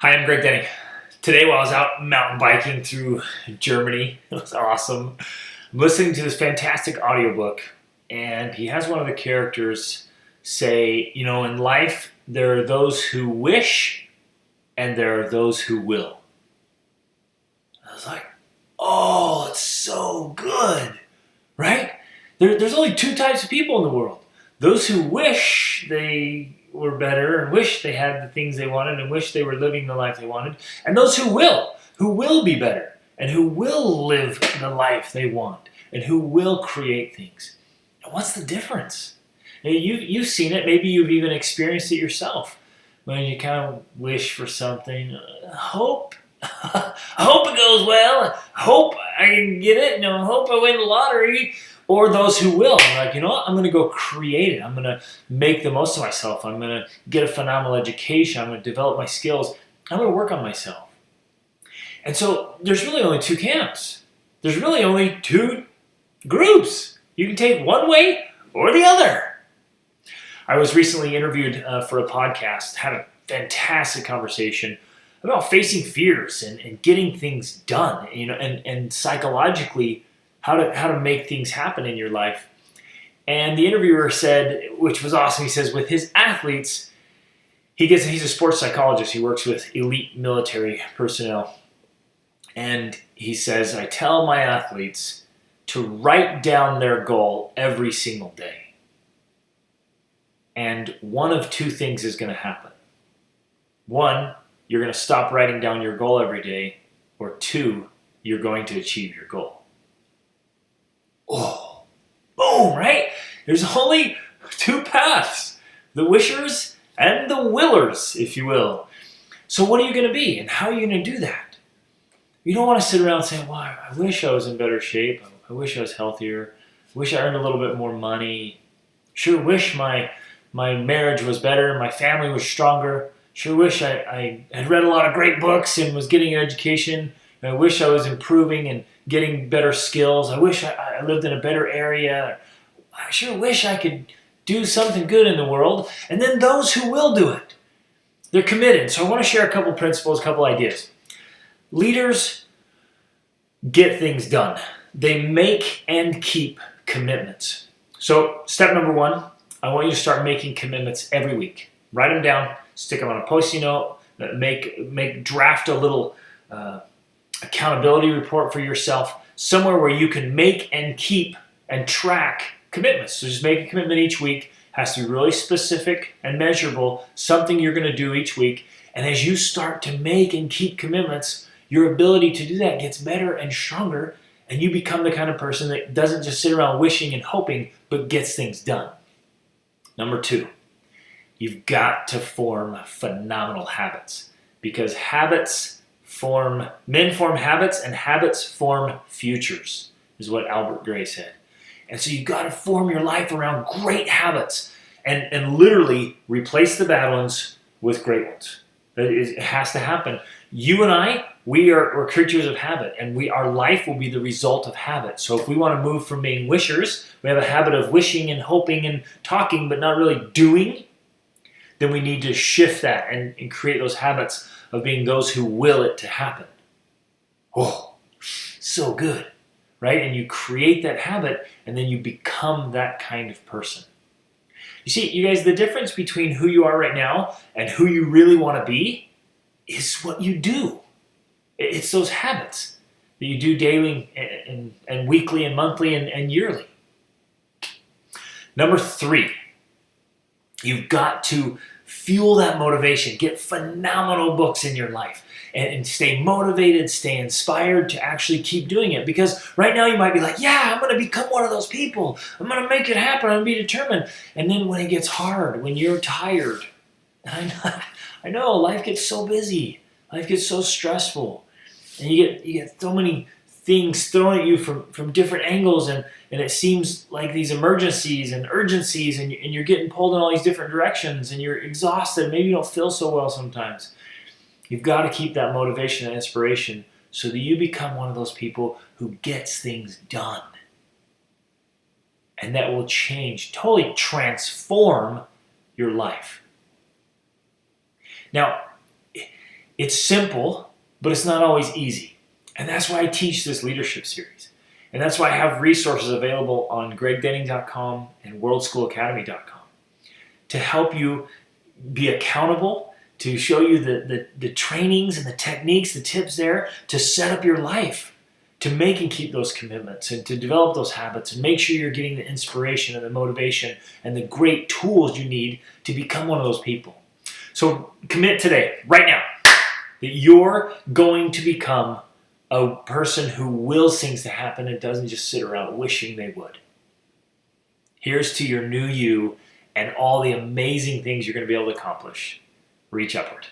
Hi, I'm Greg Denny. Today, while I was out mountain biking through Germany, it was awesome. I'm listening to this fantastic audiobook, and he has one of the characters say, in life, there are those who wish and there are those who will. I was like, oh, it's so good, right? There's only two types of people in the world. Those who wish they were better and wish they had the things they wanted and wish they were living the life they wanted. And those who will be better and who will live the life they want and who will create things. And what's the difference? You've seen it. Maybe you've even experienced it yourself. When you kind of wish for something, hope it goes well, hope I can get it, hope I win the lottery. Or those who will, like, you know what, I'm going to go create it. I'm going to make the most of myself. I'm going to get a phenomenal education. I'm going to develop my skills. I'm going to work on myself. And so there's really only two camps. There's really only two groups. You can take one way or the other. I was recently interviewed for a podcast, had a fantastic conversation about facing fears and getting things done, and psychologically how to make things happen in your life. And the interviewer said, which was awesome, he says with his athletes, he's a sports psychologist. He works with elite military personnel. And he says, I tell my athletes to write down their goal every single day. And one of two things is going to happen. One, you're going to stop writing down your goal every day. Or two, you're going to achieve your goal. Oh, boom, right? There's only two paths, the wishers and the willers, if you will. So what are you going to be, and how are you going to do that? You don't want to sit around saying, well, I wish I was in better shape. I wish I was healthier. I wish I earned a little bit more money. Sure wish my marriage was better, my family was stronger. Sure wish I had read a lot of great books and was getting an education. I wish I was improving and getting better skills. I wish I lived in a better area. I sure wish I could do something good in the world. And then those who will do it, they're committed. So I want to share a couple principles, a couple ideas. Leaders get things done. They make and keep commitments. So step number one, I want you to start making commitments every week. Write them down, stick them on a Post-it note, draft a little accountability report for yourself, somewhere where you can make and keep and track commitments. So just make a commitment each week. It has to be really specific and measurable, something you're going to do each week. And as you start to make and keep commitments, your ability to do that gets better and stronger, and you become the kind of person that doesn't just sit around wishing and hoping, but gets things done. Number two, you've got to form phenomenal habits, because men form habits and habits form futures, is what Albert Gray said. And so you've got to form your life around great habits and literally replace the bad ones with great ones. It has to happen. You and I, we're creatures of habit, and our life will be the result of habit. So if we want to move from being wishers, we have a habit of wishing and hoping and talking but not really doing, then we need to shift that and create those habits of being those who will it to happen. Oh, so good, right? And you create that habit, and then you become that kind of person. You see, you guys, the difference between who you are right now and who you really want to be is what you do. It's those habits that you do daily and weekly and monthly and yearly. Number three, you've got to fuel that motivation. Get phenomenal books in your life and stay motivated, stay inspired to actually keep doing it. Because right now you might be like, yeah, I'm going to become one of those people. I'm going to make it happen. I'm going to be determined. And then when it gets hard, when you're tired, and I know life gets so busy. Life gets so stressful. And you get so many things thrown at you from different angles, and it seems like these emergencies and urgencies, and you're getting pulled in all these different directions, and you're exhausted. Maybe you don't feel so well sometimes. You've got to keep that motivation and inspiration so that you become one of those people who gets things done. And that will totally transform your life. Now, It's simple, but it's not always easy. And that's why I teach this leadership series. And that's why I have resources available on gregdenning.com and worldschoolacademy.com to help you be accountable, to show you the trainings and the techniques, the tips there to set up your life, to make and keep those commitments and to develop those habits and make sure you're getting the inspiration and the motivation and the great tools you need to become one of those people. So commit today, right now, that you're going to become a person who wills things to happen and doesn't just sit around wishing they would. Here's to your new you and all the amazing things you're going to be able to accomplish. Reach upward.